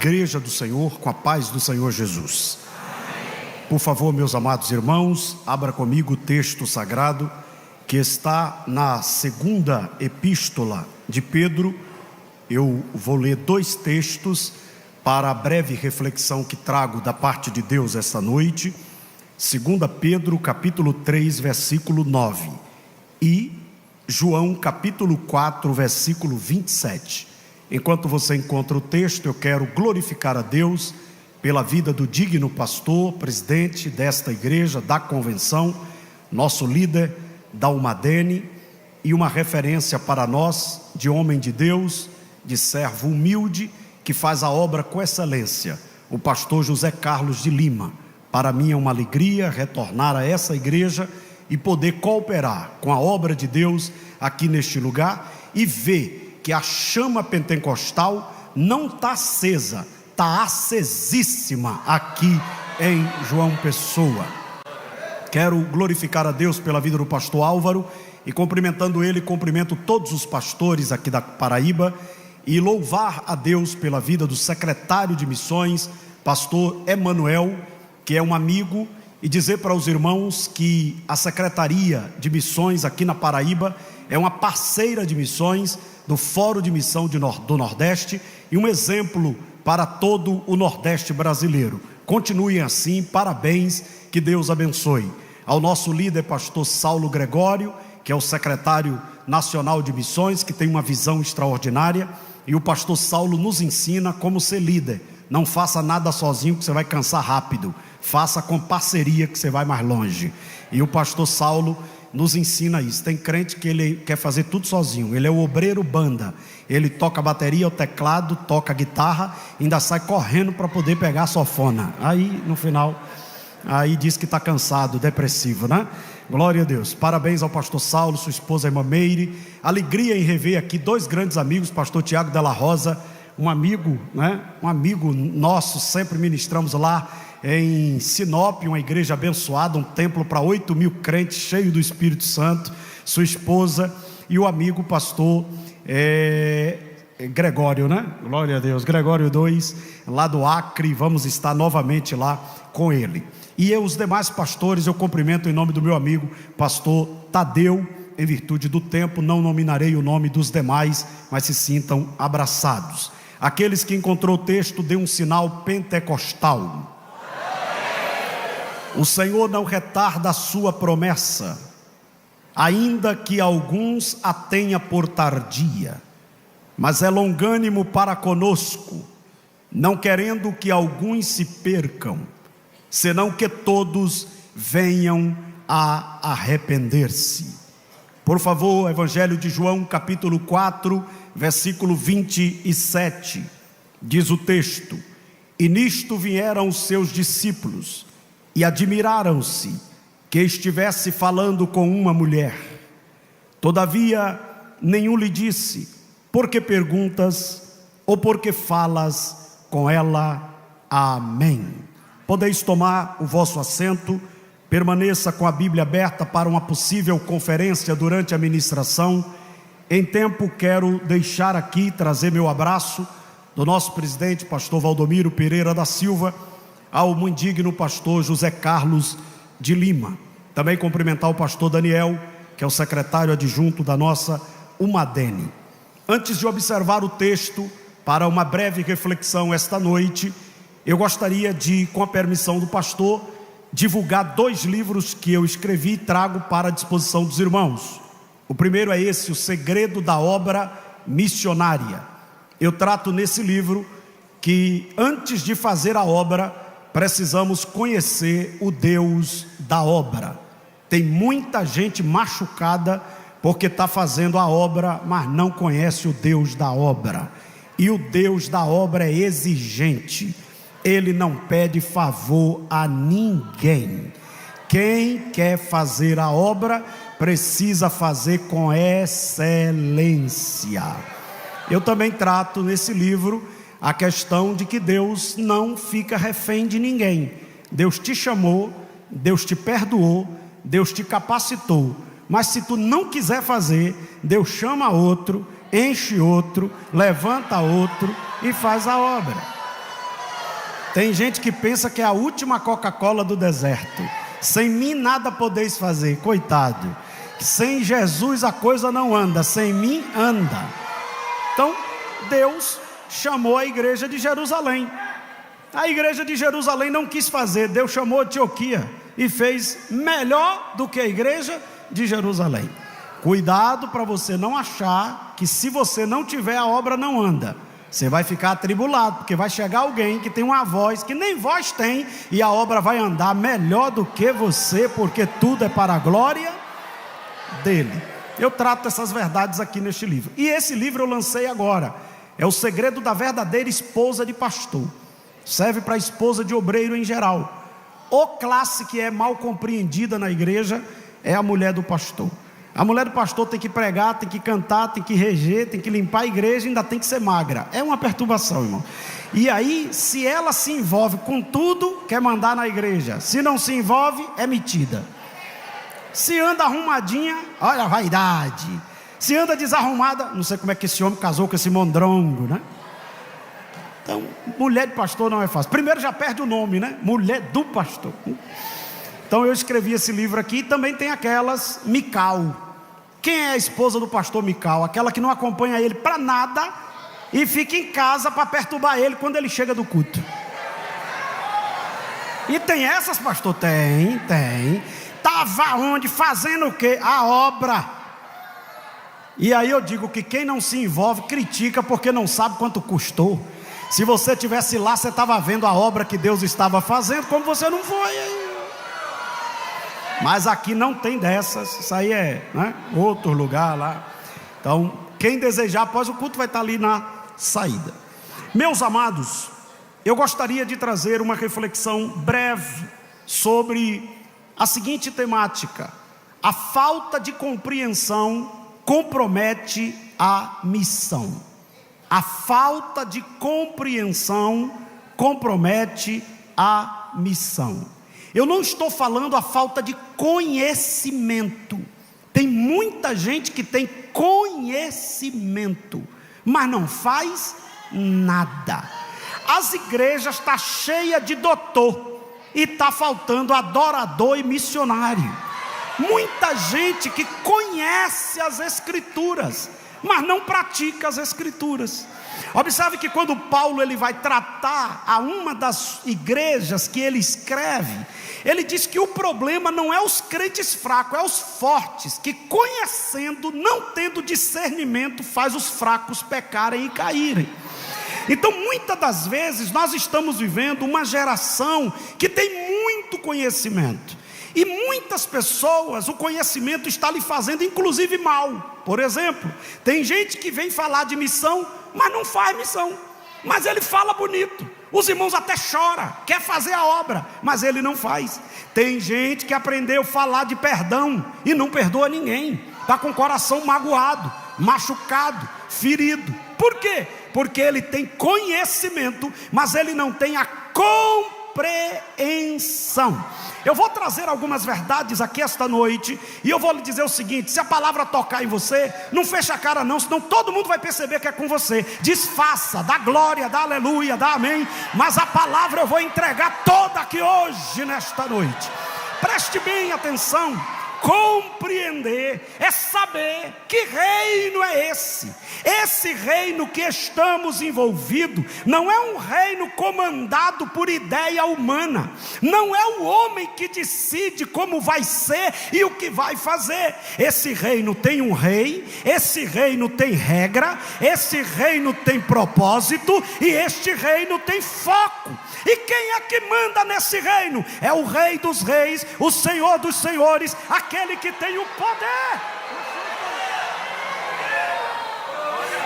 Igreja do Senhor, com a paz do Senhor Jesus. Por favor, meus amados irmãos, abra comigo o texto sagrado que está na segunda epístola de Pedro. Eu vou ler dois textos para a breve reflexão que trago da parte de Deus esta noite. 2 Pedro, capítulo 3, versículo 9. E João, capítulo 4, versículo 27. Enquanto você encontra o texto, eu quero glorificar a Deus pela vida do digno pastor, presidente desta igreja, da convenção, nosso líder da Umadene, e uma referência para nós, de homem de Deus, de servo humilde, que faz a obra com excelência, o pastor José Carlos de Lima. Para mim é uma alegria retornar a essa igreja e poder cooperar com a obra de Deus aqui neste lugar e ver que a chama pentecostal não está acesa, está acesíssima aqui em João Pessoa. Quero glorificar a Deus pela vida do pastor Álvaro, e cumprimentando ele, cumprimento todos os pastores aqui da Paraíba, e louvar a Deus pela vida do secretário de missões, pastor Emanuel, que é um amigo, e dizer para os irmãos que a Secretaria de Missões aqui na Paraíba é uma parceira de missões do Fórum de Missão do Nordeste e um exemplo para todo o Nordeste brasileiro. Continuem assim, parabéns, que Deus abençoe. Ao nosso líder, pastor Saulo Gregório, que é o secretário nacional de missões, que tem uma visão extraordinária, e o pastor Saulo nos ensina como ser líder. Não faça nada sozinho que você vai cansar rápido, faça com parceria que você vai mais longe. E o pastor Saulo nos ensina isso. Tem crente que ele quer fazer tudo sozinho, ele é o obreiro banda, ele toca a bateria, o teclado, toca a guitarra, ainda sai correndo para poder pegar a sanfona. Aí no final, aí diz que está cansado, depressivo, né? Glória a Deus. Parabéns ao pastor Saulo, sua esposa irmã Meire. Alegria em rever aqui dois grandes amigos, pastor Tiago Della Rosa, um amigo, né? Um amigo nosso, sempre ministramos lá em Sinop, uma igreja abençoada, um templo para 8.000 crentes, cheio do Espírito Santo, sua esposa, e o amigo pastor Gregório, né? Glória a Deus, Gregório 2, lá do Acre. Vamos estar novamente lá com ele. E os demais pastores eu cumprimento em nome do meu amigo pastor Tadeu. Em virtude do tempo, não nominarei o nome dos demais, mas se sintam abraçados. Aqueles que encontrou o texto, dê um sinal pentecostal. O Senhor não retarda a sua promessa, ainda que alguns a tenha por tardia, mas é longânimo para conosco, não querendo que alguns se percam, senão que todos venham a arrepender-se. Por favor, Evangelho de João, capítulo 4, versículo 27, diz o texto: E nisto vieram os seus discípulos, e admiraram-se que estivesse falando com uma mulher. Todavia, nenhum lhe disse: Por que perguntas, ou por que falas com ela? Amém. Podeis tomar o vosso assento. Permaneça com a Bíblia aberta para uma possível conferência durante a ministração. Em tempo, quero deixar aqui, trazer meu abraço do nosso presidente, pastor Valdomiro Pereira da Silva, ao muito digno pastor José Carlos de Lima. Também cumprimentar o pastor Daniel, que é o secretário adjunto da nossa Umadene. Antes de observar o texto para uma breve reflexão esta noite, eu gostaria de, com a permissão do pastor, divulgar dois livros que eu escrevi e trago para a disposição dos irmãos. O primeiro é esse, O Segredo da Obra Missionária. Eu trato nesse livro que antes de fazer a obra, precisamos conhecer o Deus da obra. Tem muita gente machucada porque está fazendo a obra, mas não conhece o Deus da obra. E o Deus da obra é exigente. Ele não pede favor a ninguém. Quem quer fazer a obra precisa fazer com excelência. Eu também trato nesse livro a questão de que Deus não fica refém de ninguém. Deus te chamou, Deus te perdoou, Deus te capacitou. Mas se tu não quiser fazer, Deus chama outro, enche outro, levanta outro e faz a obra. Tem gente que pensa que é a última Coca-Cola do deserto. Sem mim nada podeis fazer, coitado. Sem Jesus a coisa não anda, sem mim anda. Então Deus chamou a igreja de Jerusalém. A igreja de Jerusalém não quis fazer, Deus chamou Antioquia e fez melhor do que a igreja de Jerusalém. Cuidado para você não achar que se você não tiver, a obra não anda. Você vai ficar atribulado, porque vai chegar alguém que tem uma voz que nem voz tem, e a obra vai andar melhor do que você, porque tudo é para a glória dele. Eu trato essas verdades aqui neste livro, e esse livro eu lancei agora, é o segredo da verdadeira esposa de pastor. Serve para a esposa de obreiro em geral. O classe que é mal compreendida na igreja é a mulher do pastor. A mulher do pastor tem que pregar, tem que cantar, tem que reger, tem que limpar a igreja, ainda tem que ser magra. É uma perturbação, irmão. E aí, se ela se envolve com tudo, quer mandar na igreja. Se não se envolve, é metida. Se anda arrumadinha, olha a vaidade. Se anda desarrumada, não sei como é que esse homem casou com esse mondrongo, né? Então, mulher de pastor não é fácil. Primeiro já perde o nome, né? Mulher do pastor. Então eu escrevi esse livro aqui. Também tem aquelas Mical. Quem é a esposa do pastor Mical? Aquela que não acompanha ele para nada e fica em casa para perturbar ele quando ele chega do culto. E tem essas, pastor? Tem. Estava onde? Fazendo o quê? A obra. E aí eu digo que quem não se envolve critica porque não sabe quanto custou. Se você estivesse lá, você estava vendo a obra que Deus estava fazendo, como você não foi aí. Mas aqui não tem dessas, isso aí é, né, outro lugar lá. Então, quem desejar após o culto vai estar ali na saída. Meus amados, eu gostaria de trazer uma reflexão breve sobre a seguinte temática: a falta de compreensão compromete a missão. A falta de compreensão compromete a missão. Eu não estou falando a falta de conhecimento. Tem muita gente que tem conhecimento, mas não faz nada. As igrejas estão cheias de doutor e está faltando adorador e missionário. Muita gente que conhece as escrituras, mas não pratica as escrituras. Observe que quando Paulo ele vai tratar a uma das igrejas que ele escreve, ele diz que o problema não é os crentes fracos, é os fortes, que conhecendo, não tendo discernimento, faz os fracos pecarem e caírem. Então muitas das vezes nós estamos vivendo uma geração que tem muito conhecimento, e muitas pessoas, o conhecimento está lhe fazendo inclusive mal. Por exemplo, tem gente que vem falar de missão, mas não faz missão. Mas ele fala bonito, os irmãos até choram, quer fazer a obra, mas ele não faz. Tem gente que aprendeu a falar de perdão e não perdoa ninguém. Está com o coração magoado, machucado, ferido. Por quê? Porque ele tem conhecimento, mas ele não tem a compreensão. Eu vou trazer algumas verdades aqui esta noite, e eu vou lhe dizer o seguinte: se a palavra tocar em você, não fecha a cara não, senão todo mundo vai perceber que é com você. Disfarça, dá glória, dá aleluia, dá amém, mas a palavra eu vou entregar toda aqui hoje, nesta noite. Preste bem atenção. Compreender é saber que reino é esse. Esse reino que estamos envolvidos não é um reino comandado por ideia humana. Não é o homem que decide como vai ser e o que vai fazer. Esse reino tem um rei, esse reino tem regra, esse reino tem propósito e este reino tem foco. E quem é que manda nesse reino? É o Rei dos Reis, o Senhor dos Senhores, aquele que tem o poder.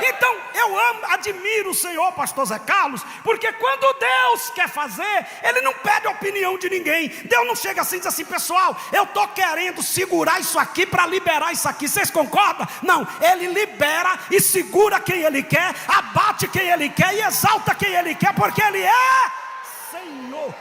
Então eu admiro o Senhor, pastor Zé Carlos, porque quando Deus quer fazer, Ele não pede a opinião de ninguém. Deus não chega assim e diz assim: pessoal, eu estou querendo segurar isso aqui para liberar isso aqui, vocês concordam? Não, Ele libera e segura quem Ele quer, abate quem Ele quer e exalta quem Ele quer, porque Ele é Senhor.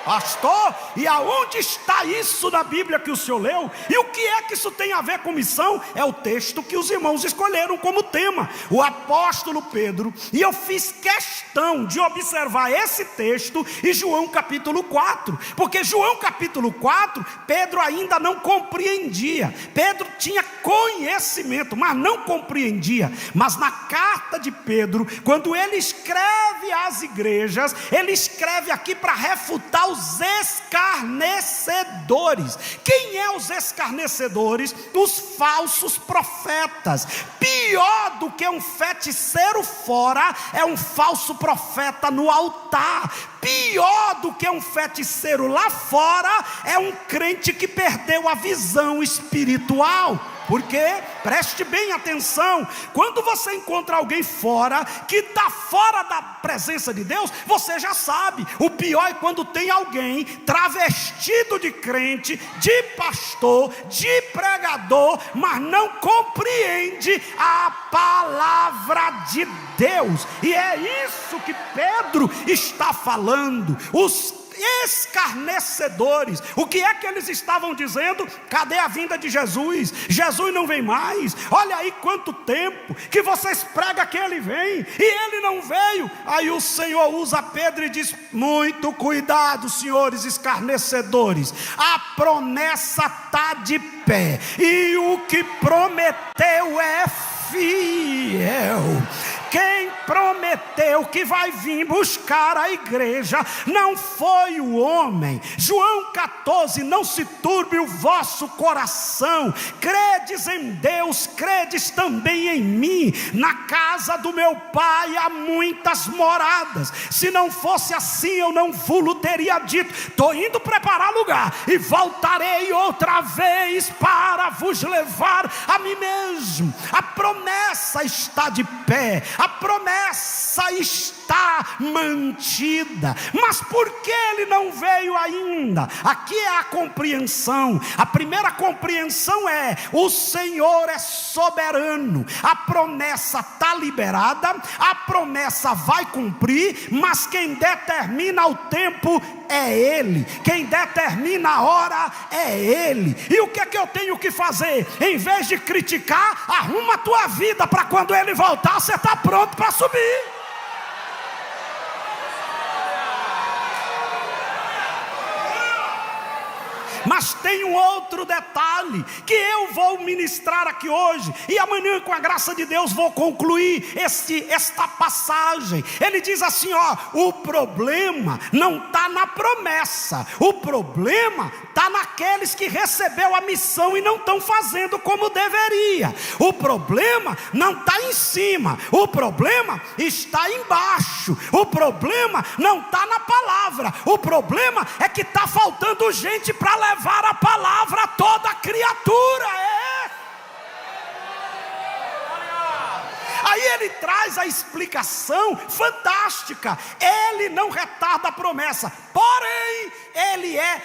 Pastor, e aonde está isso na Bíblia que o senhor leu? E o que é que isso tem a ver com missão? É o texto que os irmãos escolheram como tema, o apóstolo Pedro. E eu fiz questão de observar esse texto e João capítulo 4, porque João capítulo 4, Pedro ainda não compreendia. Pedro tinha conhecimento, mas não compreendia. Mas na carta de Pedro, quando ele escreve às igrejas, ele escreve aqui para refutar os escarnecedores. Quem é os escarnecedores? Os falsos profetas. Pior do que um feiticeiro fora é um falso profeta no altar. Pior do que um feiticeiro lá fora é um crente que perdeu a visão espiritual. Porque, preste bem atenção, quando você encontra alguém fora, que está fora da presença de Deus, você já sabe. O pior é quando tem alguém travestido de crente, de pastor, de pregador, mas não compreende a palavra de Deus. E é isso que Pedro está falando. Os escarnecedores, o que é que eles estavam dizendo? Cadê a vinda de Jesus? Jesus não vem mais. Olha aí quanto tempo que vocês pregam que ele vem e ele não veio. Aí o Senhor usa Pedro e diz: muito cuidado, senhores escarnecedores, a promessa está de pé e o que prometeu é fiel. Quem prometeu que vai vir buscar a igreja não foi o homem. João 14: não se turbe o vosso coração, credes em Deus, credes também em mim. Na casa do meu pai há muitas moradas, se não fosse assim eu não vos teria dito, estou indo preparar lugar e voltarei outra vez para vos levar a mim mesmo. A promessa está de pé, a promessa está mantida. Mas por que ele não veio ainda? Aqui é a compreensão. A primeira compreensão é: o Senhor é soberano. A promessa está liberada, a promessa vai cumprir, mas quem determina o tempo é Ele, quem determina a hora é Ele. E o que é que eu tenho que fazer? Em vez de criticar, arruma a tua vida para quando Ele voltar você está pronto para subir. Mas tem um outro detalhe que eu vou ministrar aqui hoje, e amanhã, com a graça de Deus, vou concluir esta passagem. Ele diz assim: ó, o problema não está na promessa, o problema está naqueles que recebeu a missão e não estão fazendo como deveria. O problema não está em cima, o problema está embaixo. O problema não está na palavra, o problema é que está faltando gente para levar a palavra a toda criatura. Aí ele traz a explicação fantástica. Ele não retarda a promessa, porém ele é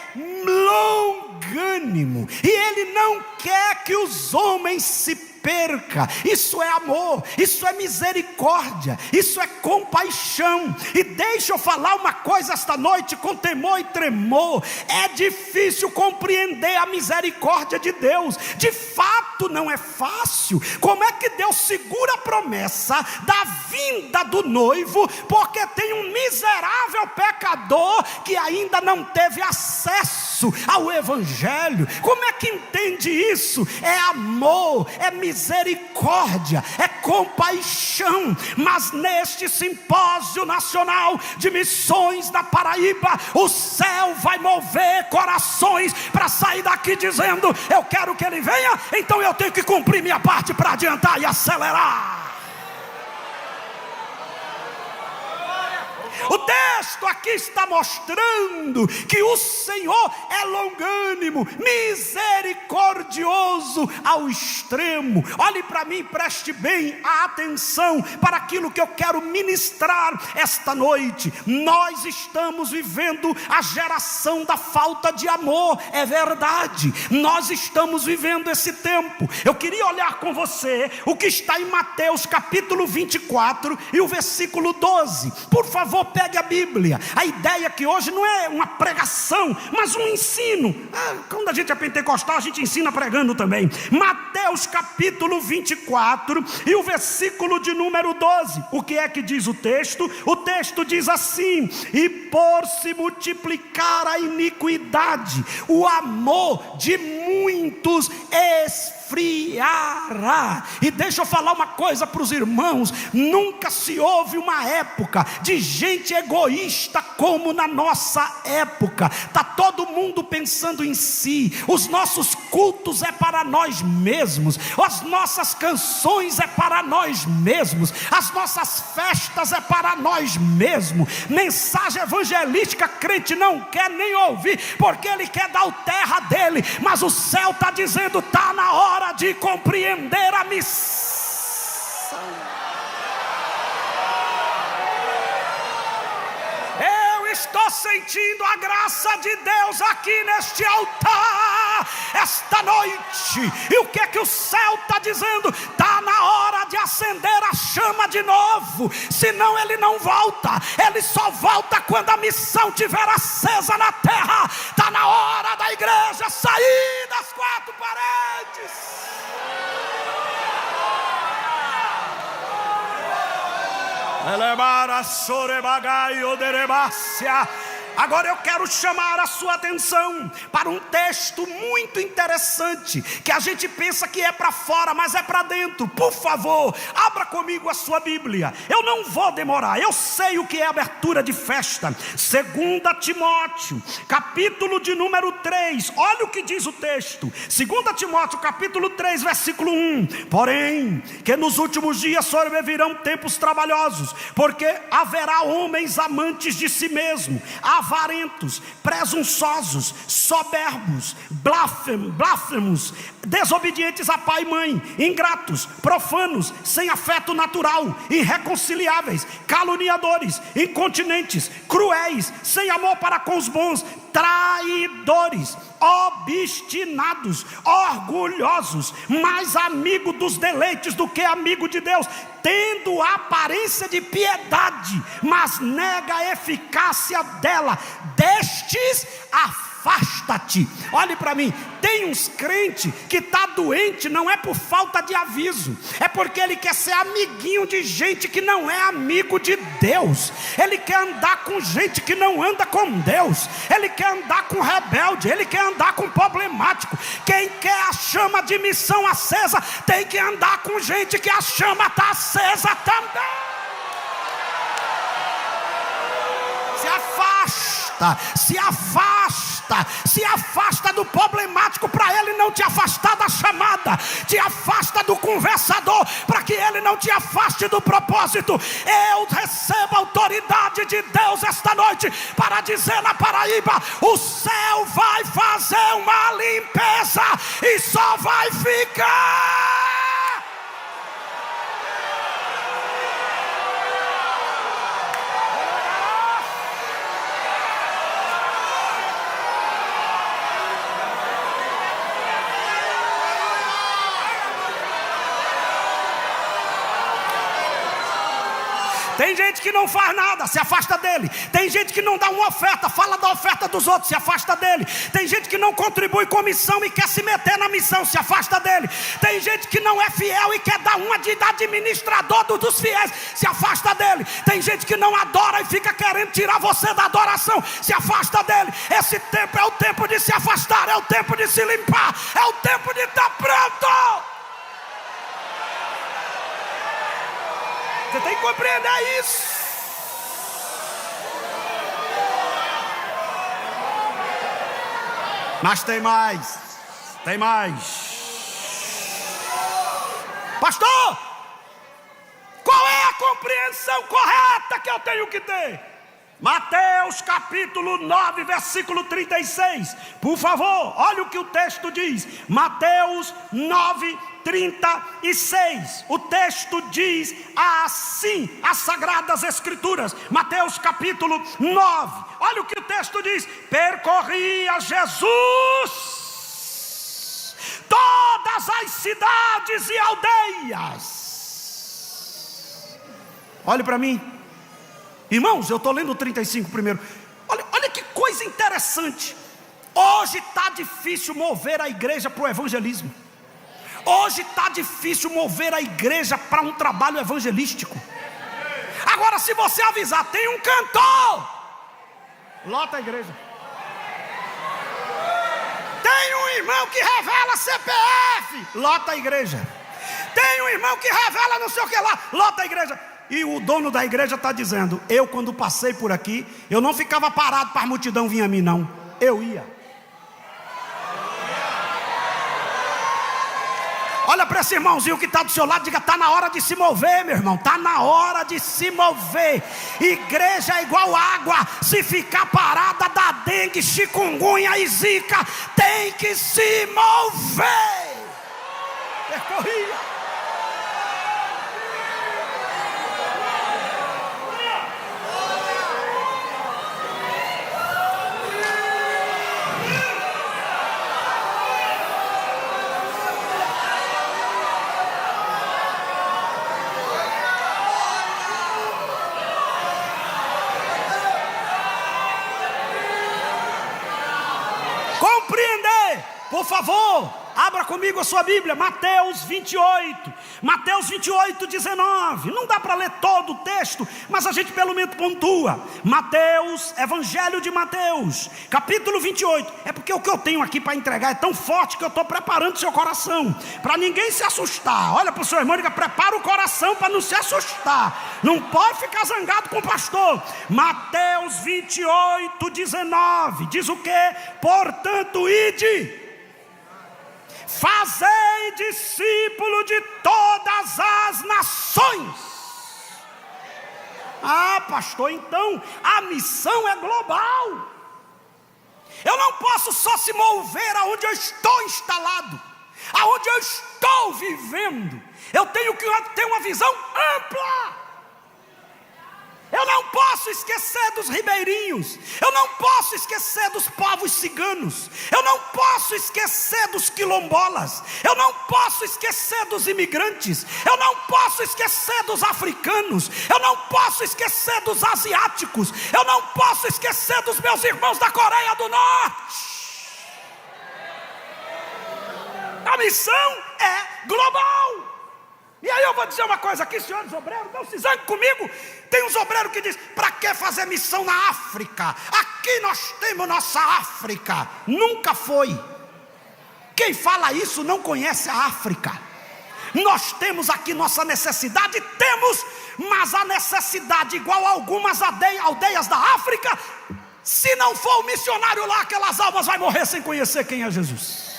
longânimo e ele não quer que os homens se perca. Isso é amor, isso é misericórdia, isso é compaixão. E deixa eu falar uma coisa esta noite com temor e tremor: é difícil compreender a misericórdia de Deus. De fato não é fácil. Como é que Deus segura a promessa da vinda do noivo porque tem um miserável pecador que ainda não teve acesso ao evangelho? Como é que entende isso? É amor, é misericórdia, é compaixão. Mas neste simpósio nacional de missões da Paraíba, o céu vai mover corações para sair daqui dizendo: eu quero que ele venha, então eu tenho que cumprir minha parte para adiantar e acelerar. O texto aqui está mostrando que o Senhor é longânimo, misericordioso ao extremo. Olhe para mim, preste bem a atenção para aquilo que eu quero ministrar esta noite. Nós estamos vivendo a geração da falta de amor, é verdade. Nós estamos vivendo esse tempo. Eu queria olhar com você o que está em Mateus capítulo 24 e o versículo 12. Por favor, pegue a Bíblia Bíblia. A ideia que hoje não é uma pregação, mas um ensino. Quando a gente é pentecostal, a gente ensina pregando também. Mateus capítulo 24 e o versículo de número 12. O que é que diz o texto? O texto diz assim: e por se multiplicar a iniquidade, o amor de muitos esfriará. E deixa eu falar uma coisa para os irmãos: nunca se houve uma época de gente egoísta como na nossa época. Está todo mundo pensando em si. Os nossos cultos é para nós mesmos, as nossas canções é para nós mesmos, as nossas festas é para nós mesmos. Mensagem evangelística crente não quer nem ouvir, porque ele quer dar o terra dele. Mas o céu está dizendo: está na hora de compreender a missão. Eu estou sentindo a graça de Deus aqui neste altar esta noite. E o que é que o céu está dizendo? Está na hora de acender a chama de novo, senão ele não volta. Ele só volta quando a missão estiver acesa na terra. Está na hora da igreja sair das quatro paredes. Agora eu quero chamar a sua atenção para um texto muito interessante, que a gente pensa que é para fora, mas é para dentro. Por favor, abra comigo a sua Bíblia. Eu não vou demorar, eu sei o que é abertura de festa. 2 Timóteo, capítulo de número 3. Olha o que diz o texto. 2 Timóteo, capítulo 3, versículo 1. Porém, que nos últimos dias sobrevirão tempos trabalhosos, porque haverá homens amantes de si mesmo, avarentos, presunçosos, soberbos, blasfemos, desobedientes a pai e mãe, ingratos, profanos, sem afeto natural, irreconciliáveis, caluniadores, incontinentes, cruéis, sem amor para com os bons, traidores, obstinados, orgulhosos, mais amigo dos deleites do que amigo de Deus, tendo a aparência de piedade, mas nega a eficácia dela. Destes afasta-te. Olhe para mim, tem uns crentes que está doente, não é por falta de aviso, é porque ele quer ser amiguinho de gente que não é amigo de Deus. Ele quer andar com gente que não anda com Deus. Ele quer andar com rebelde, ele quer andar com problemático. Quem quer a chama de missão acesa tem que andar com gente que a chama está acesa também. Se afasta do problemático, para ele não te afastar da chamada. Te afasta do conversador, para que ele não te afaste do propósito. Eu recebo a autoridade de Deus esta noite para dizer na Paraíba: o céu vai fazer uma limpeza e só vai ficar. Tem gente que não faz nada, se afasta dele. Tem gente que não dá uma oferta, fala da oferta dos outros, se afasta dele. Tem gente que não contribui com missão e quer se meter na missão, se afasta dele. Tem gente que não é fiel e quer dar uma de administrador dos fiéis, se afasta dele. Tem gente que não adora e fica querendo tirar você da adoração, se afasta dele. Esse tempo é o tempo de se afastar, é o tempo de se limpar, é o tempo de estar pronto. Você tem que compreender isso. Mas tem mais. Pastor, qual é a compreensão correta que eu tenho que ter? Mateus capítulo 9, versículo 36. Por favor, olha o que o texto diz. Mateus 9, 36. O texto diz assim, as Sagradas Escrituras. Mateus capítulo 9. Olha o que o texto diz. Percorria Jesus todas as cidades e aldeias. Olhe para mim. Irmãos, eu estou lendo o 35 primeiro. Olha que coisa interessante. Hoje está difícil mover a igreja para o evangelismo. Hoje está difícil mover a igreja para um trabalho evangelístico. Agora, se você avisar, tem um cantor, lota a igreja. Tem um irmão que revela CPF, lota a igreja. Tem um irmão que revela não sei o que lá, lota a igreja. E o dono da igreja está dizendo: eu quando passei por aqui, eu não ficava parado para a multidão vir a mim não, eu ia. Olha para esse irmãozinho que está do seu lado, diga: está na hora de se mover, meu irmão, está na hora de se mover. Igreja é igual água, se ficar parada dá dengue, chikungunya e zika. Tem que se mover. Percorria. Compreender, por favor, abra comigo a sua Bíblia, Mateus 28, Mateus 28, 19, não dá para ler todo o texto, mas a gente pelo menos pontua. Mateus, Evangelho de Mateus, capítulo 28, é porque o que eu tenho aqui para entregar é tão forte que eu estou preparando seu coração, para ninguém se assustar. Olha para o seu irmão e diga: prepara o coração para não se assustar, não pode ficar zangado com o pastor. Mateus 28, 19, diz o que? Portanto, ide, fazei discípulo de todas as nações. Ah, pastor, então a missão é global. Eu não posso só se mover aonde eu estou instalado, aonde eu estou vivendo. Eu tenho que ter uma visão ampla. Eu não posso esquecer dos ribeirinhos, eu não posso esquecer dos povos ciganos, eu não posso esquecer dos quilombolas, eu não posso esquecer dos imigrantes, eu não posso esquecer dos africanos, eu não posso esquecer dos asiáticos, eu não posso esquecer dos meus irmãos da Coreia do Norte. A missão é global. E aí eu vou dizer uma coisa aqui, senhores obreiros, não se zangue comigo. Tem uns obreiros que dizem: para que fazer missão na África? Aqui nós temos nossa África. Nunca foi. Quem fala isso não conhece a África. Nós temos aqui nossa necessidade, temos, mas a necessidade igual a algumas aldeias da África, se não for o missionário lá, aquelas almas vai morrer sem conhecer quem é Jesus.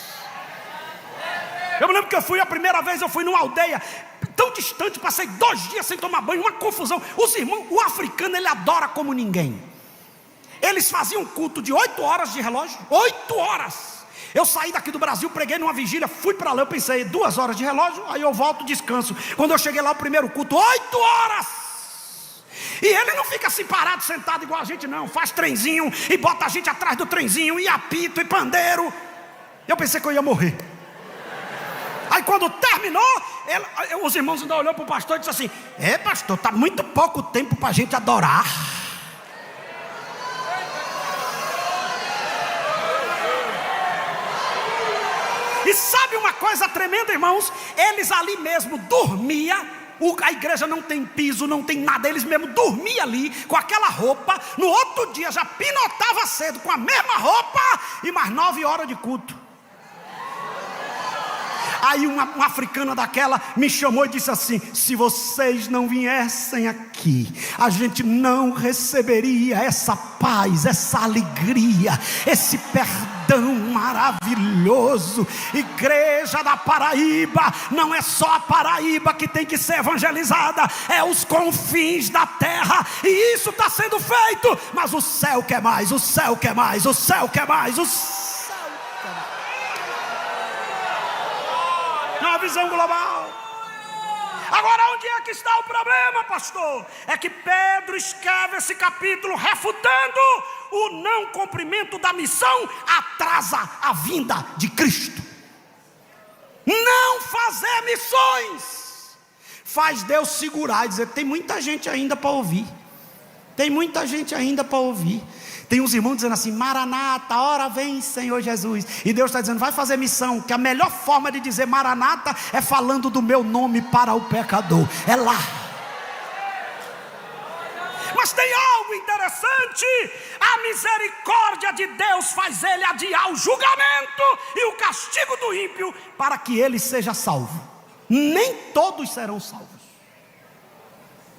Eu me lembro que a primeira vez eu fui numa aldeia tão distante, passei 2 dias sem tomar banho, uma confusão. Os irmãos, o africano, ele adora como ninguém. Eles faziam um culto de 8 horas de relógio, 8 horas. Eu saí daqui do Brasil, preguei numa vigília, fui para lá, eu pensei 2 horas de relógio, aí eu volto, descanso. Quando eu cheguei lá, o primeiro culto, 8 horas. E ele não fica assim parado, sentado igual a gente não, faz trenzinho e bota a gente atrás do trenzinho, e apito e pandeiro. Eu pensei que eu ia morrer. Aí quando terminou, os irmãos ainda olhou para o pastor e disse assim: é, pastor, está muito pouco tempo para a gente adorar. E sabe uma coisa tremenda, irmãos? Eles ali mesmo dormiam. A igreja não tem piso, não tem nada. Eles mesmo dormiam ali com aquela roupa. No outro dia já pinotava cedo com a mesma roupa e mais 9 horas de culto. Aí uma africana daquela me chamou e disse assim: se vocês não viessem aqui, a gente não receberia essa paz, essa alegria, esse perdão maravilhoso. Igreja da Paraíba, não é só a Paraíba que tem que ser evangelizada, é os confins da terra, e isso está sendo feito, mas o céu quer mais, o céu quer mais, o céu quer mais, o céu quer mais. Uma visão global. Agora, onde é que está o problema, pastor? É que Pedro escreve esse capítulo refutando o não cumprimento da missão, atrasa a vinda de Cristo. Não fazer missões faz Deus segurar e dizer: tem muita gente ainda para ouvir. Tem muita gente ainda para ouvir. Tem uns irmãos dizendo assim: Maranata, ora vem Senhor Jesus. E Deus está dizendo: vai fazer missão. Que a melhor forma de dizer Maranata é falando do meu nome para o pecador. É lá. Mas tem algo interessante: a misericórdia de Deus faz ele adiar o julgamento e o castigo do ímpio, para que ele seja salvo. Nem todos serão salvos,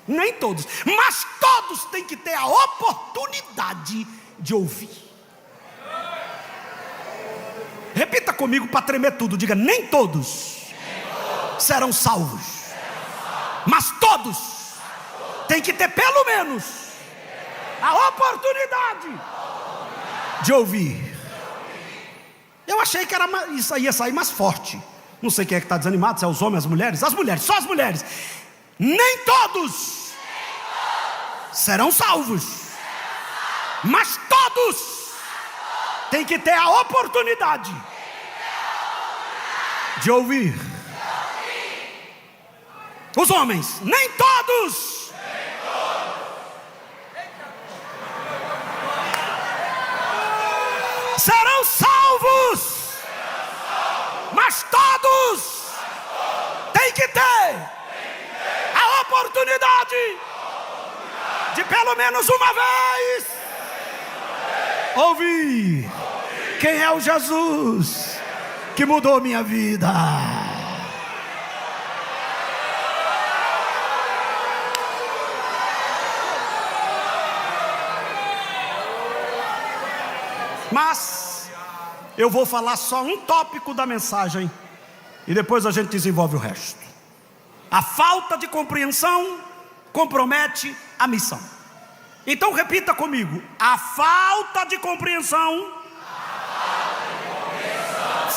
nem todos, mas todos têm que ter a oportunidade de ouvir. Repita comigo para tremer tudo, diga: nem todos serão salvos, mas todos têm que ter pelo menos a oportunidade de ouvir. Eu achei que isso ia sair mais forte. Não sei quem é que está desanimado, se é os homens, as mulheres. As mulheres, só as mulheres. Nem todos serão salvos, mas todos têm que ter a oportunidade de ouvir. Os homens, nem todos serão salvos, mas todos têm que ter a oportunidade de pelo menos uma vez ouvir quem é o Jesus que mudou minha vida. Mas eu vou falar só um tópico da mensagem e depois a gente desenvolve o resto. A falta de compreensão compromete a missão. Então repita comigo: a falta de compreensão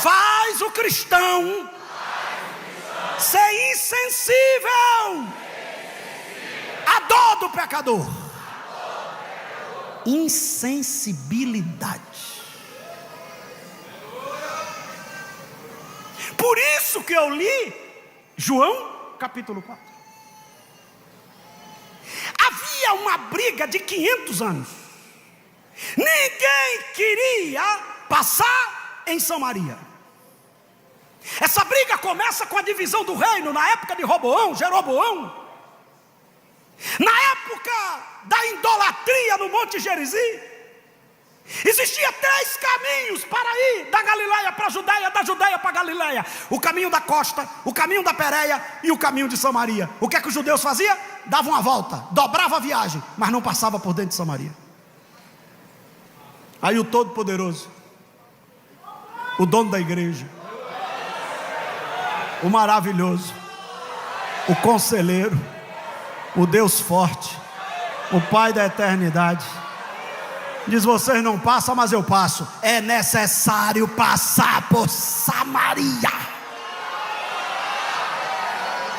faz o cristão ser insensível à dor do pecador. Insensibilidade. Por isso que eu li João capítulo 4. Havia uma briga de 500 anos. Ninguém queria passar em Samaria. Essa briga começa com a divisão do reino na época de Jeroboão. Na época da idolatria no Monte Gerizim, existia 3 caminhos para ir da Galileia para a Judeia, da Judeia para a Galileia: o caminho da costa, o caminho da Pérea e o caminho de Samaria. O que é que os judeus faziam? Davam uma volta, dobrava a viagem, mas não passava por dentro de Samaria. Aí o Todo-Poderoso, o dono da igreja, o maravilhoso, o conselheiro, o Deus forte, o Pai da eternidade, diz: vocês não passam, mas eu passo. É necessário passar por Samaria.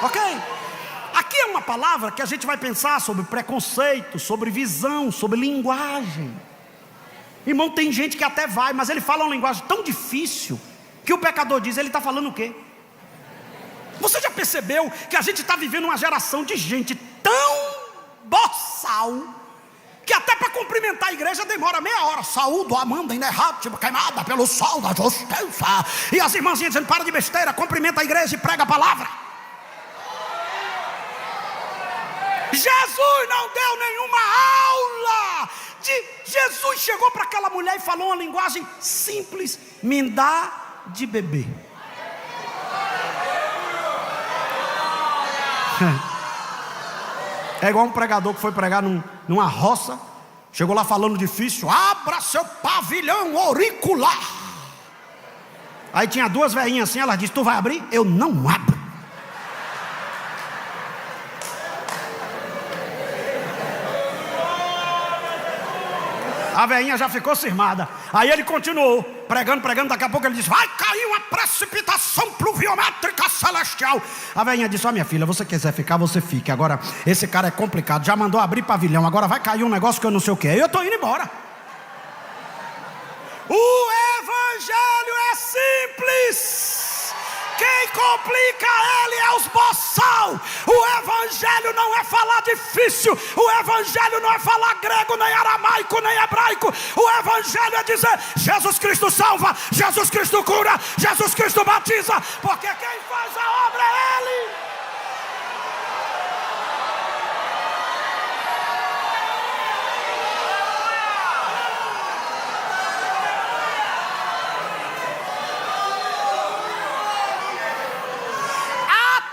Ok? Aqui é uma palavra que a gente vai pensar sobre preconceito, sobre visão, sobre linguagem. Irmão, tem gente que até vai, mas ele fala uma linguagem tão difícil que o pecador diz: ele está falando o quê? Você já percebeu que a gente está vivendo uma geração de gente tão boçal que até para cumprimentar a igreja demora meia hora? Saúdo, Amanda, inerrátil, queimada pelo sol da justiça. E as irmãzinhas dizendo: para de besteira, cumprimenta a igreja e prega a palavra. Jesus não deu nenhuma aula. Jesus chegou para aquela mulher e falou uma linguagem simples: me dá de beber. É igual um pregador que foi pregar numa roça, chegou lá falando difícil: abra seu pavilhão auricular. Aí tinha 2 velhinhas assim, ela disse: tu vai abrir? Eu não abro. A velhinha já ficou cismada. Aí ele continuou pregando, daqui a pouco ele disse: vai cair uma precipitação pluviométrica celestial. A velhinha disse: ó, minha filha, você quiser ficar, você fique. Agora, esse cara é complicado, já mandou abrir pavilhão, agora vai cair um negócio que eu não sei o que. Eu estou indo embora. O evangelho é simples. Quem complica ele é os boçal. O evangelho não é falar difícil. O evangelho não é falar grego, nem aramaico, nem hebraico. O evangelho é dizer: Jesus Cristo salva, Jesus Cristo cura, Jesus Cristo batiza, porque quem faz a obra é Ele.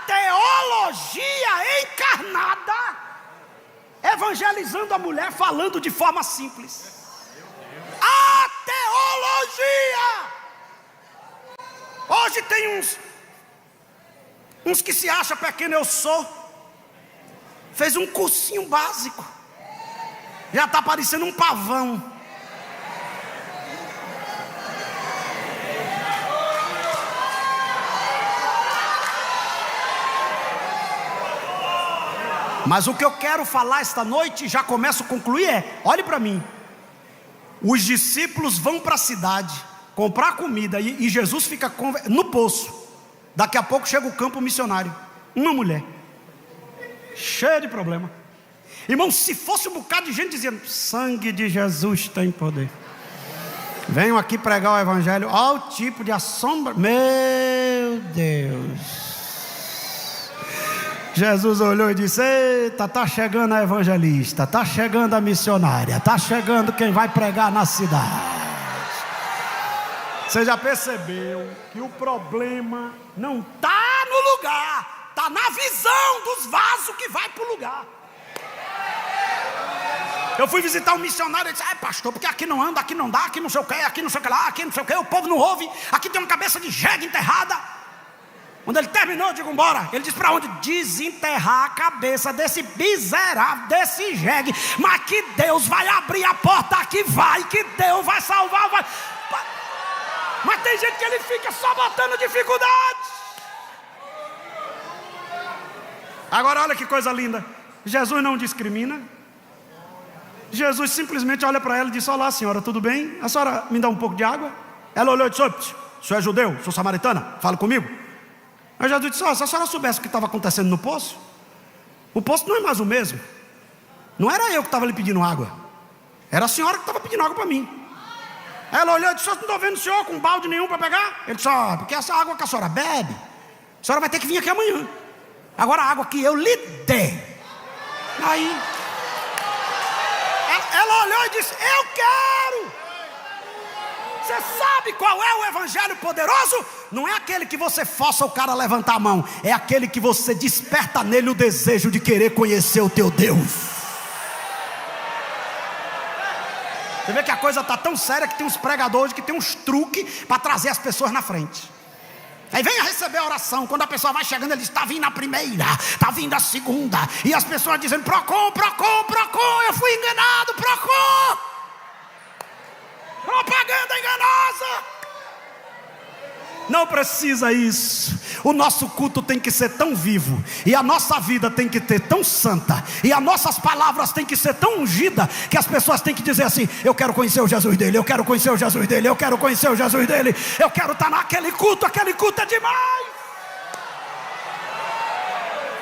Teologia encarnada, evangelizando a mulher, falando de forma simples. A teologia. Hoje tem uns que se acham pequeno, eu sou. Fez um cursinho básico, já está parecendo um pavão. Mas o que eu quero falar esta noite, já começo a concluir, olhe para mim. Os discípulos vão para a cidade comprar comida e Jesus fica no poço. Daqui a pouco chega o campo missionário, uma mulher cheia de problema. Irmão, se fosse um bocado de gente dizendo: sangue de Jesus tem poder, venham aqui pregar o evangelho, olha o tipo de assombro. Meu Deus. Jesus olhou e disse: eita, está chegando a evangelista, está chegando a missionária, está chegando quem vai pregar na cidade. Você já percebeu que o problema não está no lugar, está na visão dos vasos que vai para o lugar. Eu fui visitar um missionário e disse: pastor, porque aqui não anda, aqui não dá, aqui não sei o que, aqui não sei o que lá, aqui não sei o que, o povo não ouve, aqui tem uma cabeça de jegue enterrada. Quando ele terminou, eu digo: bora. Ele disse: para onde? Desenterrar a cabeça desse miserável, desse jegue. Mas que Deus vai abrir a porta aqui, vai. Que Deus vai salvar, vai. Mas tem gente que ele fica só botando dificuldade. Agora olha que coisa linda. Jesus não discrimina. Jesus simplesmente olha para ela e diz: olá senhora, tudo bem? A senhora me dá um pouco de água? Ela olhou e disse: o senhor é judeu? Sou samaritana? Fala comigo. Aí Jesus disse: se a senhora soubesse o que estava acontecendo no poço, o poço não é mais o mesmo. Não era eu que estava lhe pedindo água, era a senhora que estava pedindo água para mim. Aí ela olhou e disse: não estou vendo o senhor com balde nenhum para pegar. Ele disse: porque essa água que a senhora bebe, a senhora vai ter que vir aqui amanhã. Agora a água que eu lhe dei. Aí ela olhou e disse: eu quero. Você sabe qual é o evangelho poderoso? Não é aquele que você força o cara a levantar a mão, é aquele que você desperta nele o desejo de querer conhecer o teu Deus. Você vê que a coisa está tão séria que tem uns pregadores que tem uns truques para trazer as pessoas na frente. Aí venha receber a oração. Quando a pessoa vai chegando, ele diz: está vindo a primeira, está vindo a segunda. E as pessoas dizendo: Procon, Procon, Procon, eu fui enganado, Procon. Propaganda enganosa. Não precisa isso. O nosso culto tem que ser tão vivo, e a nossa vida tem que ter tão santa, e as nossas palavras tem que ser tão ungida, que as pessoas têm que dizer assim: eu quero conhecer o Jesus dele, eu quero conhecer o Jesus dele, eu quero conhecer o Jesus dele, eu quero estar naquele culto, aquele culto é demais.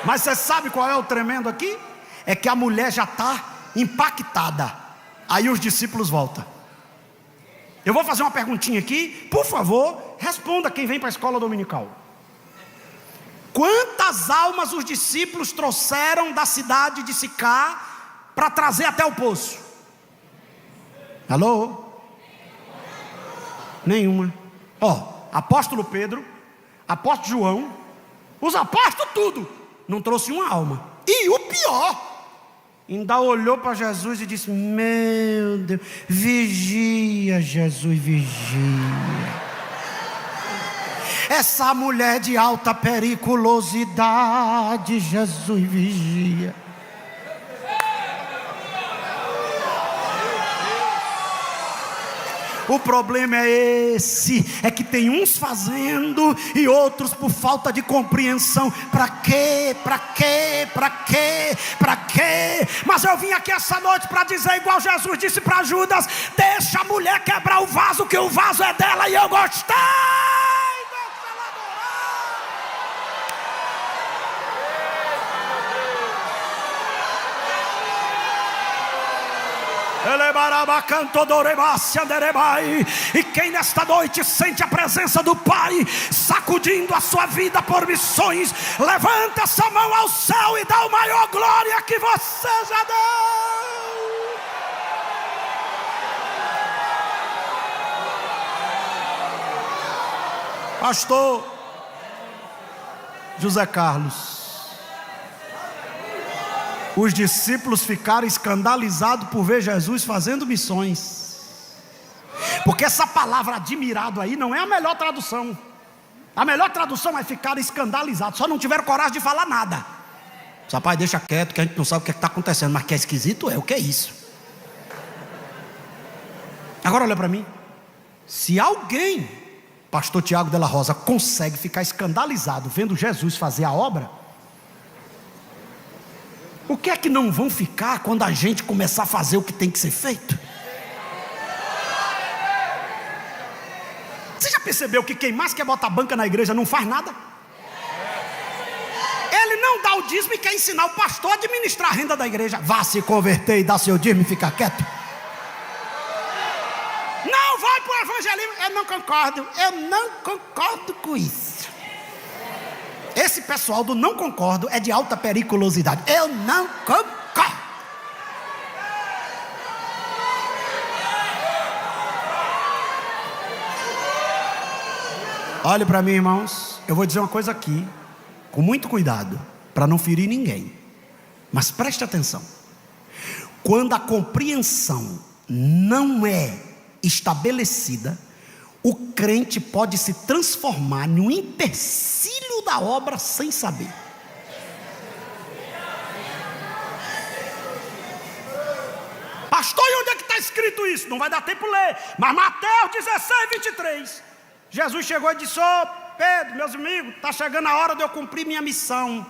Mas você sabe qual é o tremendo aqui? É que a mulher já está impactada. Aí os discípulos voltam. Eu vou fazer uma perguntinha aqui, por favor, responda quem vem para a escola dominical. Quantas almas os discípulos trouxeram da cidade de Sicá para trazer até o poço? Alô? Nenhuma. Apóstolo Pedro, apóstolo João, os apóstolos tudo, não trouxe uma alma. E o pior, ainda olhou para Jesus e disse: meu Deus, vigia Jesus, vigia. Essa mulher de alta periculosidade, Jesus, vigia. O problema é esse, é que tem uns fazendo e outros por falta de compreensão. Para quê? Para quê? Para quê? Para quê? Mas eu vim aqui essa noite para dizer igual Jesus disse para Judas: deixa a mulher quebrar o vaso, que o vaso é dela, e eu gostei. E quem nesta noite sente a presença do Pai sacudindo a sua vida por missões, levanta essa mão ao céu e dá o maior glória que você já deu. Pastor José Carlos, os discípulos ficaram escandalizados por ver Jesus fazendo missões, porque essa palavra admirado aí não é a melhor tradução. A melhor tradução é ficar escandalizado, só não tiveram coragem de falar nada. Rapaz, deixa quieto que a gente não sabe o que está acontecendo, mas que é esquisito o que é isso? Agora olha para mim, se alguém, pastor Tiago Della Rosa, consegue ficar escandalizado vendo Jesus fazer a obra, o que é que não vão ficar quando a gente começar a fazer o que tem que ser feito? Você já percebeu que quem mais quer botar banca na igreja não faz nada? Ele não dá o dízimo e quer ensinar o pastor a administrar a renda da igreja. Vá se converter e dar seu dízimo e ficar quieto. Não vai para o evangelismo. Eu não concordo com isso. Esse pessoal do não concordo é de alta periculosidade. Eu não concordo. Olhe para mim, irmãos, eu vou dizer uma coisa aqui, com muito cuidado, para não ferir ninguém, mas preste atenção. Quando a compreensão não é estabelecida, o crente pode se transformar num empecilho da obra sem saber. Pastor, e onde é que está escrito isso? Não vai dar tempo de ler, mas Mateus 16, 23. Jesus chegou e disse: ô Pedro, meus amigos, está chegando a hora de eu cumprir minha missão.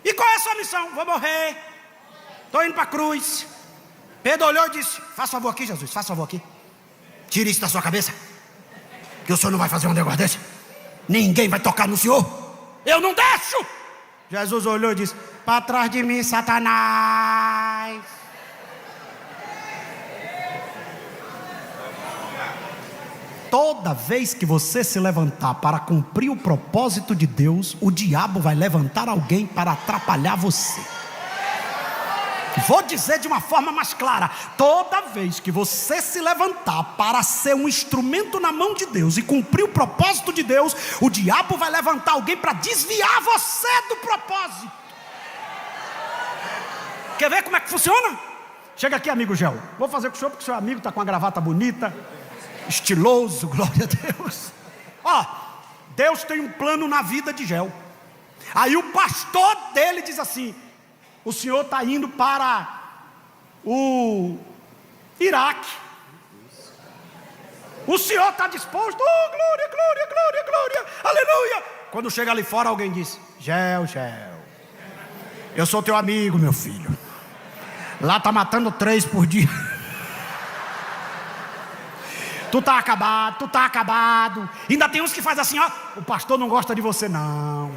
E qual é a sua missão? Vou morrer, estou indo para a cruz. Pedro olhou e disse: faz favor aqui, Jesus, faz favor aqui, tire isso da sua cabeça, que o senhor não vai fazer um negócio desse. Ninguém vai tocar no senhor, eu não deixo. Jesus olhou e disse: para trás de mim, Satanás. Toda vez que você se levantar para cumprir o propósito de Deus, o diabo vai levantar alguém para atrapalhar você. Vou dizer de uma forma mais clara: toda vez que você se levantar para ser um instrumento na mão de Deus e cumprir o propósito de Deus, o diabo vai levantar alguém para desviar você do propósito. Quer ver como é que funciona? Chega aqui, amigo Gel, vou fazer com o senhor porque o seu amigo está com a gravata bonita, estiloso, glória a Deus. Ó, Deus tem um plano na vida de Gel. Aí o pastor dele diz assim: o senhor está indo para o Iraque, o senhor está disposto? Oh, glória, glória, glória, glória, aleluia. Quando chega ali fora, alguém diz: Gel, eu sou teu amigo, meu filho. Lá está matando 3 por dia. Tu tá acabado. Ainda tem uns que fazem assim, ó: o pastor não gosta de você não.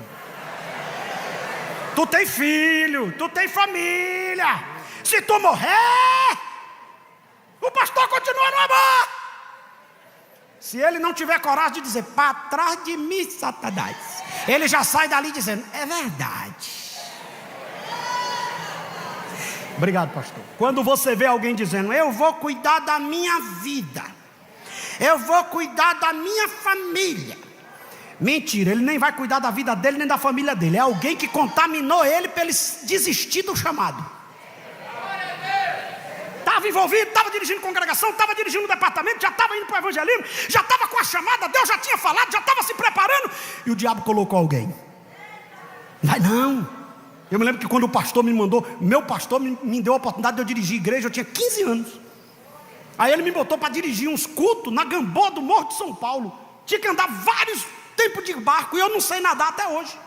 Tu tem filho, tu tem família. Se tu morrer, o pastor continua no amor. Se ele não tiver coragem de dizer: para trás de mim, Satanás, ele já sai dali dizendo: é verdade. Obrigado, pastor. Quando você vê alguém dizendo: eu vou cuidar da minha vida, eu vou cuidar da minha família. Mentira, ele nem vai cuidar da vida dele nem da família dele. É alguém que contaminou ele para ele desistir do chamado. Estava envolvido, estava dirigindo congregação, estava dirigindo um departamento, já estava indo para o evangelismo, já estava com a chamada, Deus já tinha falado, já estava se preparando, e o diabo colocou alguém. Vai não. Eu me lembro que quando o pastor me mandou, meu pastor me deu a oportunidade de eu dirigir igreja, eu tinha 15 anos. Aí ele me botou para dirigir uns cultos na Gamboa do Morro de São Paulo. Tinha que andar vários tempos de barco e eu não sei nadar até hoje.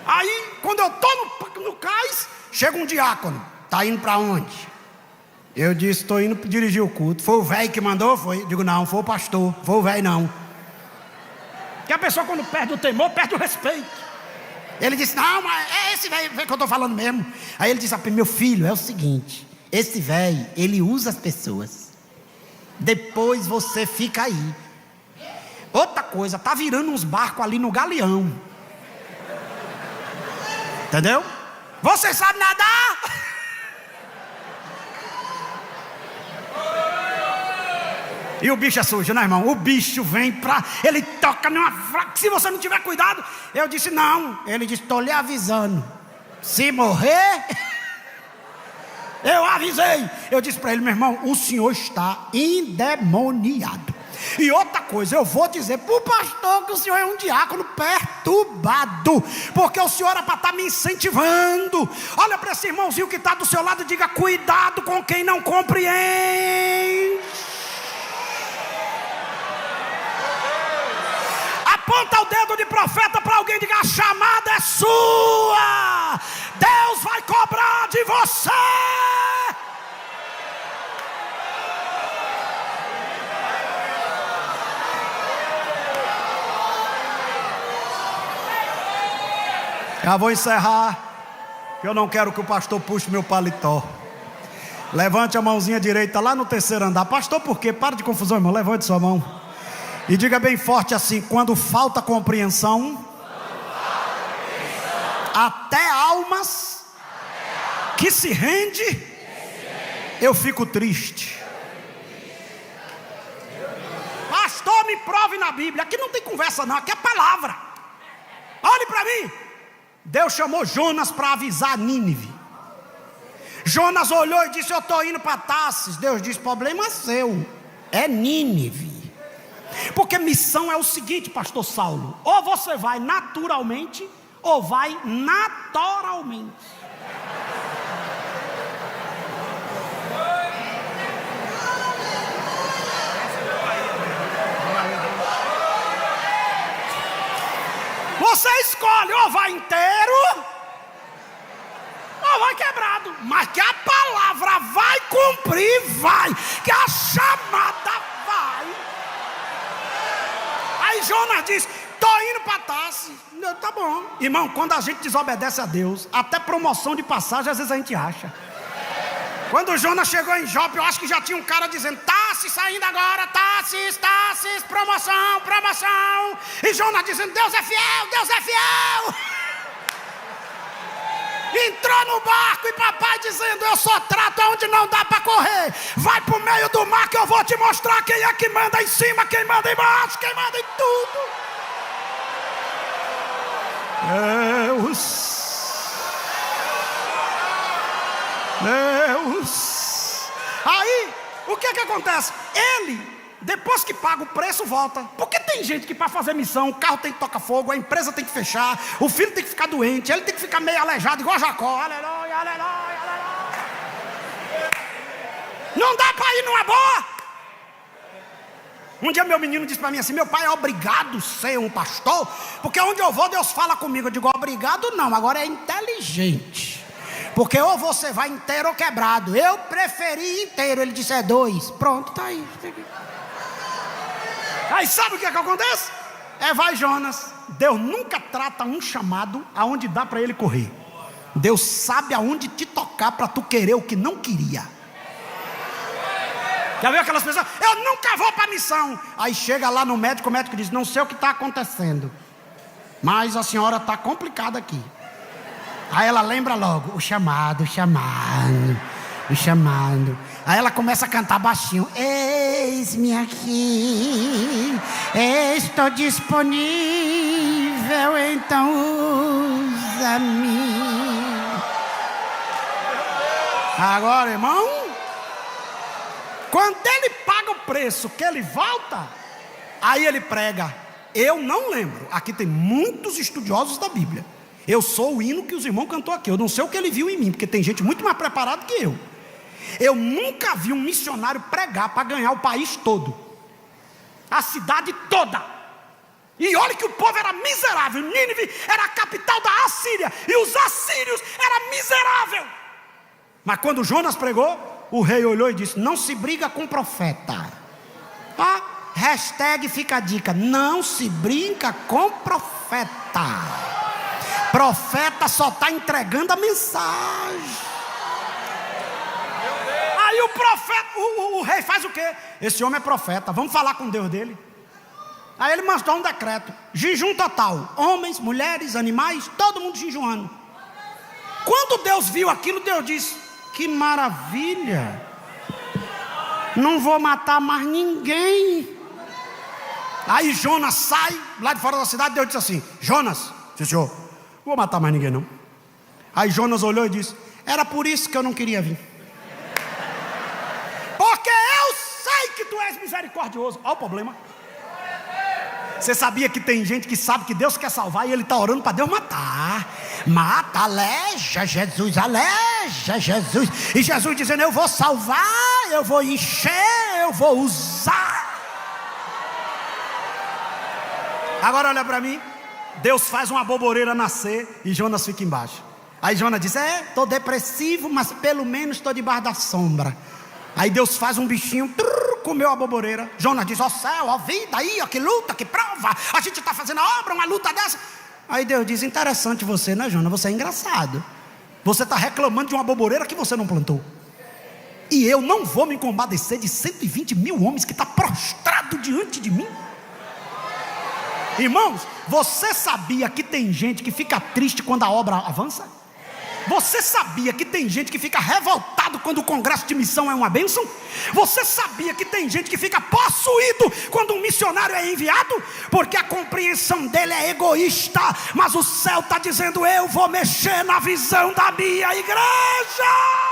Aí quando eu estou no cais, chega um diácono: está indo para onde? Eu disse: estou indo dirigir o culto. Foi o velho que mandou? Foi? Eu digo: não, foi o pastor. Foi o velho não. Porque a pessoa, quando perde o temor, perde o respeito. Ele disse: não, mas é esse velho que eu estou falando mesmo. Aí ele disse: meu filho, é o seguinte, Esse velho, ele usa as pessoas. Depois você fica aí. Outra coisa, tá virando uns barcos ali no Galeão. Entendeu? Você sabe nadar? E o bicho é sujo, né, irmão? O bicho vem pra... Ele toca numa fraca. Se você não tiver cuidado... Eu disse, não. Ele disse, estou lhe avisando. Se morrer... Eu avisei. Eu disse para ele, meu irmão, o senhor está endemoniado. E outra coisa, eu vou dizer para o pastor que o senhor é um diácono perturbado, porque o senhor era para estar me incentivando. Olha para esse irmãozinho que está do seu lado e diga, cuidado com quem não compreende. Aponta o dedo de profeta para alguém e diga, a chamada é sua. Deus vai cobrar de você. Já vou encerrar, que eu não quero que o pastor puxe meu paletó. Levante a mãozinha direita lá no terceiro andar. Pastor, por quê? Para de confusão, irmão. Levante sua mão e diga bem forte assim, quando falta compreensão, até almas que se rende, eu fico triste. Pastor, me prove na Bíblia. Aqui não tem conversa não, aqui é palavra. Olhe para mim. Deus chamou Jonas para avisar Nínive. Jonas olhou e disse, eu estou indo para Tarsis. Deus disse, problema seu, é Nínive. Porque missão é o seguinte, pastor Saulo, ou você vai naturalmente, ou vai naturalmente. Você escolhe, ou vai inteiro, ou vai quebrado. Mas que a palavra vai cumprir, vai. Que a chamada vai. Aí Jonas disse, estou indo para Tarsis. Tá bom. Irmão, quando a gente desobedece a Deus, até promoção de passagem às vezes a gente acha. Quando Jonas chegou em Jope, eu acho que já tinha um cara dizendo, Tarsis saindo agora, Tarsis, Tarsis, promoção, promoção. E Jonas dizendo, Deus é fiel, Deus é fiel. Entrou no barco e papai dizendo, eu só trato onde não dá para correr. Vai para o meio do mar que eu vou te mostrar quem é que manda em cima, quem manda embaixo, quem manda em tudo. Deus. Aí, o que acontece? Ele, depois que paga o preço, volta. Porque tem gente que para fazer missão, o carro tem que tocar fogo, a empresa tem que fechar, o filho tem que ficar doente, ele tem que ficar meio aleijado, igual Jacó. Aleluia, aleluia, aleluia. Não dá para ir numa boa. Um dia meu menino disse para mim assim, meu pai é obrigado a ser um pastor, porque onde eu vou Deus fala comigo. Eu digo, obrigado não, agora é inteligente. Porque ou você vai inteiro ou quebrado. Eu preferi inteiro. Ele disse, é 2. Pronto, tá aí. Aí sabe o que acontece? Vai Jonas. Deus nunca trata um chamado aonde dá para ele correr. Deus sabe aonde te tocar para tu querer o que não queria. Já viu aquelas pessoas? Eu nunca vou para a missão. Aí chega lá no médico, o médico diz, não sei o que está acontecendo, mas a senhora está complicada aqui. Aí ela lembra logo, o chamado. Aí ela começa a cantar baixinho. Eis-me aqui, estou disponível, então usa-me. Agora, irmão, quando ele paga o preço que ele volta, aí ele prega. Eu não lembro, aqui tem muitos estudiosos da Bíblia. Eu sou o hino que os irmãos cantou aqui. Eu não sei o que ele viu em mim, porque tem gente muito mais preparada que eu. Eu nunca vi um missionário pregar para ganhar o país todo, a cidade toda. E olha que o povo era miserável. Nínive era a capital da Assíria, e os assírios eram miseráveis. Mas quando Jonas pregou, o rei olhou e disse, não se briga com profeta. Hashtag fica a dica, não se brinca com profeta. Profeta só está entregando a mensagem. Aí o profeta, o rei faz o quê? Esse homem é profeta, vamos falar com Deus dele. Aí ele mandou um decreto: jejum total, homens, mulheres, animais, todo mundo jejuando. Quando Deus viu aquilo, Deus disse: que maravilha, não vou matar mais ninguém. Aí Jonas sai lá de fora da cidade. Deus disse assim: Jonas, sim, senhor, não vou matar mais ninguém não. Aí Jonas olhou e disse: era por isso que eu não queria vir, porque eu sei que tu és misericordioso. Olha o problema. Você sabia que tem gente que sabe que Deus quer salvar e ele está orando para Deus matar? Mata, aleja Jesus, aleja Jesus. E Jesus dizendo: eu vou salvar, eu vou encher, eu vou usar. Agora olha para mim. Deus faz uma boboreira nascer e Jonas fica embaixo. Aí Jonas diz: estou depressivo, mas pelo menos estou debaixo da sombra. Aí Deus faz um bichinho, comeu a boboreira. Jonas diz: ó céu, ó vida, aí, ó que luta, que prova. A gente está fazendo a obra, uma luta dessa. Aí Deus diz: interessante você, né, Jonas? Você é engraçado. Você está reclamando de uma boboreira que você não plantou. E eu não vou me compadecer de 120 mil homens que estão prostrados diante de mim. Irmãos, você sabia que tem gente que fica triste quando a obra avança? Você sabia que tem gente que fica revoltado quando o congresso de missão é uma bênção? Você sabia que tem gente que fica possuído quando um missionário é enviado? Porque a compreensão dele é egoísta. Mas o céu está dizendo: eu vou mexer na visão da minha igreja.